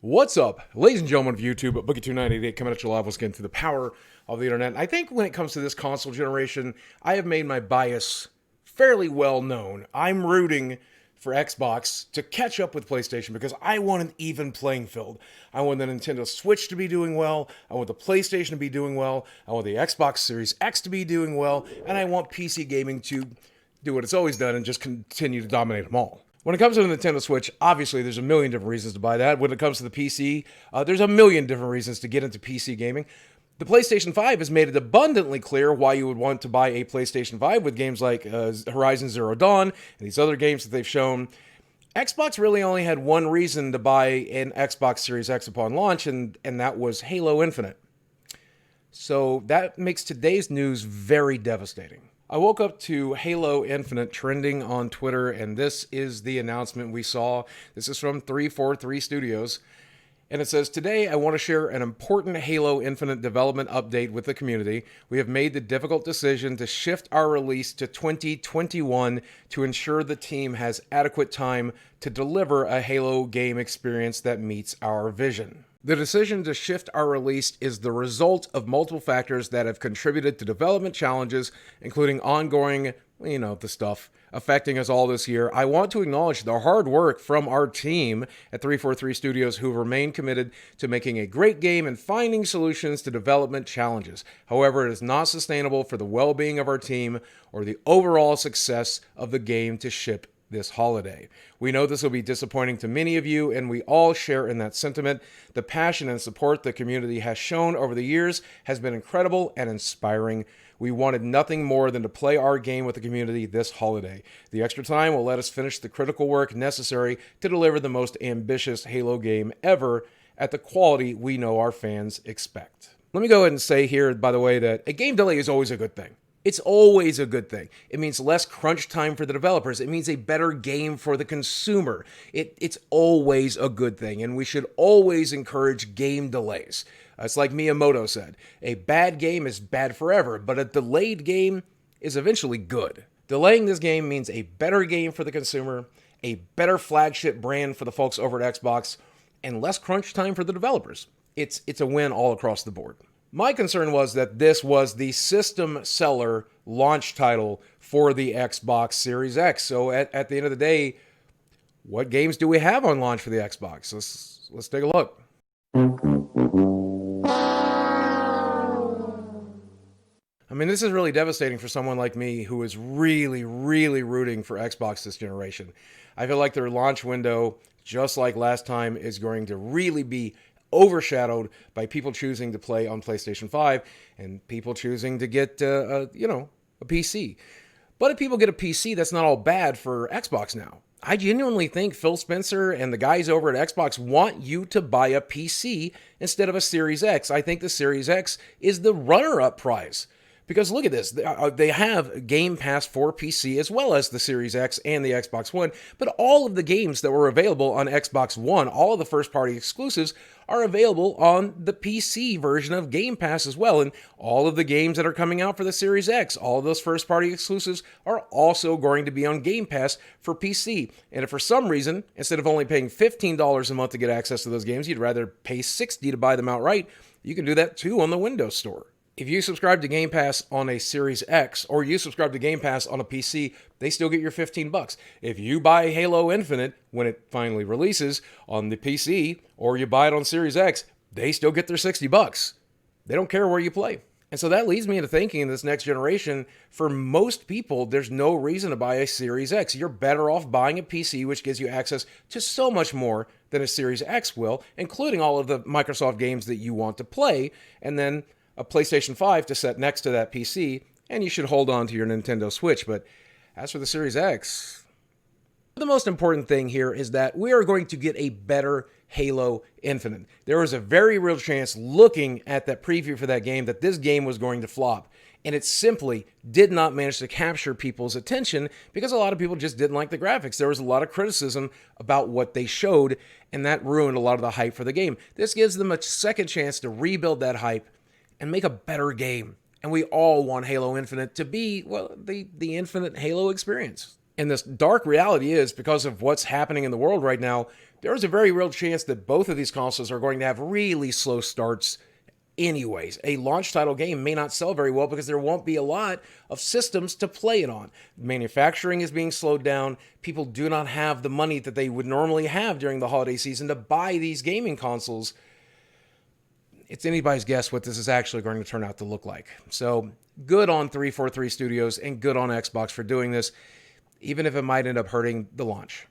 What's up, ladies and gentlemen of YouTube? Bookie2988 coming at you live once again through the power of the internet. I think when it comes to this console generation, I have made my bias fairly well known. I'm rooting for Xbox to catch up with PlayStation because I want an even playing field. I want the Nintendo Switch to be doing well. I want the PlayStation to be doing well. I want the Xbox Series X to be doing well. And I want PC gaming to do what it's always done and just continue to dominate them all. When it comes to the Nintendo Switch, obviously there's a million different reasons to buy that. When it comes to the PC, there's a million different reasons to get into PC gaming. The PlayStation 5 has made it abundantly clear why you would want to buy a PlayStation 5 with games like Horizon Zero Dawn and these other games that they've shown. Xbox really only had one reason to buy an Xbox Series X upon launch, and that was Halo Infinite. So that makes today's news very devastating. I woke up to Halo Infinite trending on Twitter, and this is the announcement we saw. This is from 343 Studios, and it says, "Today I want to share an important Halo Infinite development update with the community. We have made the difficult decision to shift our release to 2021 to ensure the team has adequate time to deliver a Halo game experience that meets our vision. The decision to shift our release is the result of multiple factors that have contributed to development challenges, including ongoing, the stuff affecting us all this year. I want to acknowledge the hard work from our team at 343 Studios who remain committed to making a great game and finding solutions to development challenges. However, it is not sustainable for the well-being of our team or the overall success of the game to ship this holiday. We know this will be disappointing to many of you, and we all share in that sentiment. The passion and support the community has shown over the years has been incredible and inspiring. We wanted nothing more than to play our game with the community this holiday. The extra time will let us finish the critical work necessary to deliver the most ambitious Halo game ever at the quality we know our fans expect." Let me go ahead and say here, by the way, that a game delay is always a good thing. It's always a good thing. It means less crunch time for the developers. It means a better game for the consumer. It's always a good thing, and we should always encourage game delays. It's like Miyamoto said, a bad game is bad forever, but a delayed game is eventually good. Delaying this game means a better game for the consumer, a better flagship brand for the folks over at Xbox, and less crunch time for the developers. It's a win all across the board. My concern was that this was the system seller launch title for the Xbox Series X. So at the end of the day, what games do we have on launch for the Xbox? Let's take a look. I mean, this is really devastating for someone like me who is really, really rooting for Xbox this generation. I feel like their launch window, just like last time, is going to really be overshadowed by people choosing to play on PlayStation 5 and people choosing to get, a PC. But if people get a PC, that's not all bad for Xbox now. I genuinely think Phil Spencer and the guys over at Xbox want you to buy a PC instead of a Series X. I think the Series X is the runner-up prize. Because look at this, they have Game Pass for PC as well as the Series X and the Xbox One, but all of the games that were available on Xbox One, all of the first-party exclusives, are available on the PC version of Game Pass as well, and all of the games that are coming out for the Series X, all of those first-party exclusives are also going to be on Game Pass for PC. And if for some reason, instead of only paying $15 a month to get access to those games, you'd rather pay $60 to buy them outright, you can do that too on the Windows Store. If you subscribe to Game Pass on a Series X or you subscribe to Game Pass on a PC, they still get your $15. If you buy Halo Infinite when it finally releases on the PC or you buy it on Series X, they still get their $60. They don't care where you play. And so that leads me into thinking in this next generation, for most people, there's no reason to buy a Series X. You're better off buying a PC, which gives you access to so much more than a Series X will, including all of the Microsoft games that you want to play, and then a PlayStation 5 to set next to that PC, and you should hold on to your Nintendo Switch. But as for the Series X, the most important thing here is that we are going to get a better Halo Infinite. There was a very real chance looking at that preview for that game that this game was going to flop. And it simply did not manage to capture people's attention because a lot of people just didn't like the graphics. There was a lot of criticism about what they showed, and that ruined a lot of the hype for the game. This gives them a second chance to rebuild that hype and make a better game. And we all want Halo Infinite to be, well, the infinite Halo experience. And this dark reality is, because of what's happening in the world right now, there is a very real chance that both of these consoles are going to have really slow starts anyways. A launch title game may not sell very well because there won't be a lot of systems to play it on. Manufacturing is being slowed down. People do not have the money that they would normally have during the holiday season to buy these gaming consoles. It's anybody's guess what this is actually going to turn out to look like. So good on 343 Studios and good on Xbox for doing this, even if it might end up hurting the launch.